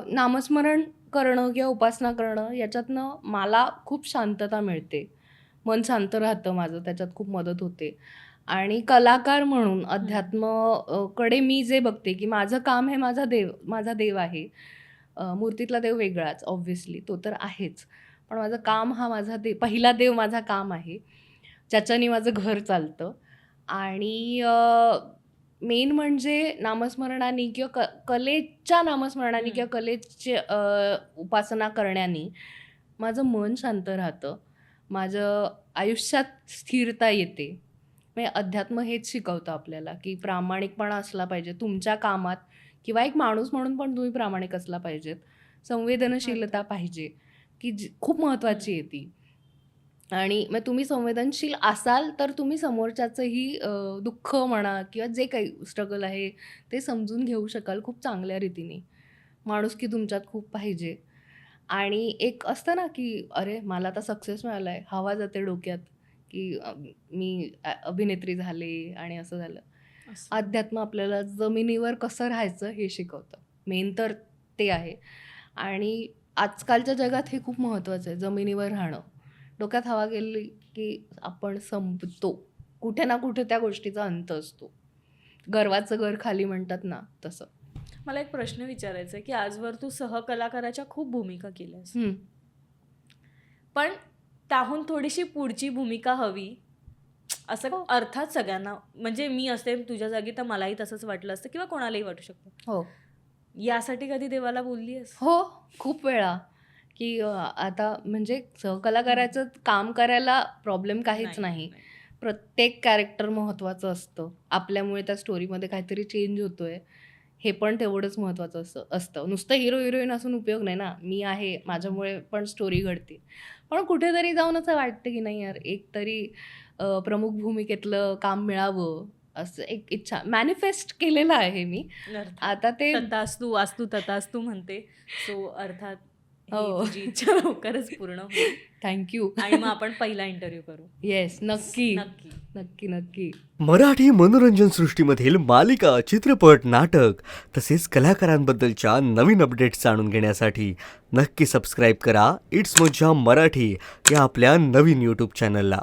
नामस्मरण करणं किंवा उपासना करणं याच्यातनं मला खूप शांतता मिळते. मन शांत राहतं माझं, त्याच्यात खूप मदत होते. आणि कलाकार म्हणून अध्यात्म कडे मी जे बघते, की माझं काम हे माझा देव आहे. मूर्तीतला देव वेगळाच ऑब्व्हियसली, तो तर आहेच. पण माझं काम हा पहिला देव माझा काम आहे, ज्याच्याने माझं घर चालतं. आणि मेन म्हणजे नामस्मरणाने किंवा कलेच्या नामस्मरणाने किंवा कलेची उपासना करण्याने माझं मन शांत राहतं. माझं आयुष्यात स्थिरता येते. म्हणजे अध्यात्म हेच शिकवतं आपल्याला, की प्रामाणिकपणा असला पाहिजे तुमच्या कामात किंवा एक माणूस म्हणून पण तुम्ही प्रामाणिक असला पाहिजेत. संवेदनशीलता अर्थात. पाहिजे, की खूप महत्त्वाची आहे ती. आणि मग तुम्ही संवेदनशील असाल तर तुम्ही समोरच्याचंही दुःख म्हणा किंवा जे काही स्ट्रगल आहे ते समजून घेऊ शकाल खूप चांगल्या रीतीने. माणुसकी तुमच्यात खूप पाहिजे. आणि एक असतं ना, की अरे मला आता सक्सेस मिळालाय, हवा जाते डोक्यात, की मी अभिनेत्री झाले आणि असं झालं. असं. अध्यात्म आपल्याला जमिनीवर कसं राहायचं हे शिकवतं. मेन तर ते आहे. आणि आजकालच्या जगात हे खूप महत्त्वाचं आहे, जमिनीवर राहणं. डोक्यात हवा गेली, की आपण संपतो. कुठे ना कुठे त्या गोष्टीचा अंत असतो. गर्वाचं घर खाली म्हणतात ना, तसं. मला एक प्रश्न विचारायचा आहे, की आजवर तू सहकलाकाराच्या खूप भूमिका केल्यास. हं. पण त्याहून थोडीशी पुढची भूमिका हवी, असं हो. अर्थात सगळ्यांना, म्हणजे मी असते तुझ्या जागी तर मलाही तसंच वाटलं असतं किंवा कोणालाही वाटू शकतं. हो. यासाठी कधी देवाला बोलली आहेस? हो, खूप वेळा, की आता म्हणजे सहकलाकाराचं काम करायला प्रॉब्लेम काहीच नाही. प्रत्येक कॅरेक्टर महत्त्वाचं असतं. आपल्यामुळे त्या स्टोरीमध्ये काहीतरी चेंज होतोय, हे पण तेवढंच महत्त्वाचं असतं. नुसतं हिरो-हिरोईन असून उपयोग नाही ना. मी आहे, माझ्यामुळे पण स्टोरी घडते. पण कुठेतरी जाऊन असं वाटतं, की नाही यार, एक तरी प्रमुख भूमिकेतलं काम मिळावं, असं एक इच्छा मॅनिफेस्ट केलेलं आहे मी. अर्थात. आता ते तथास्तु वास्तु तथास्तु म्हणते. सो अर्थात ही हो. तुझी इच्छा लवकरच पूर्ण होईल. Thank you. आणि मग आपण पहिला इंटरव्ह्यू करू. येस, नक्की. नक्की. नक्की, नक्की. मराठी मनोरंजन सृष्टीमधील मालिका, चित्रपट, नाटक तसेच कलाकारांबद्दलच्या नवीन अपडेट्स जाणून घेण्यासाठी नक्की सबस्क्राईब करा इट्स मज्जा मराठी या आपल्या नवीन यूट्यूब चॅनलला.